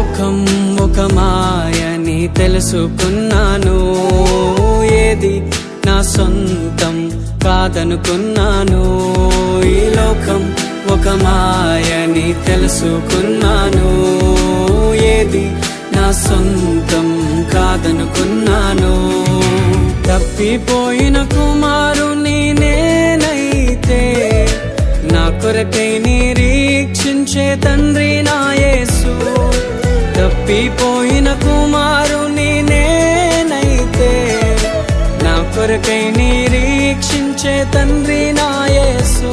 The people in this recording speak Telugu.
లోకం ఒక మాయని తెలుసుకున్నాను, ఏది నా సొంతం కాదనుకున్నాను. ఈ లోకం ఒక మాయని తెలుసుకున్నాను, ఏది నా సొంతం కాదనుకున్నాను. తప్పిపోయిన కుమారుని నేనైతే, నా కొరకై నిరీక్షించే తండ్రి నా యేసు. తప్పిపోయిన కుమారుని నేనైతే, నా కొరకై నిరీక్షించే తండ్రి నా యేసు.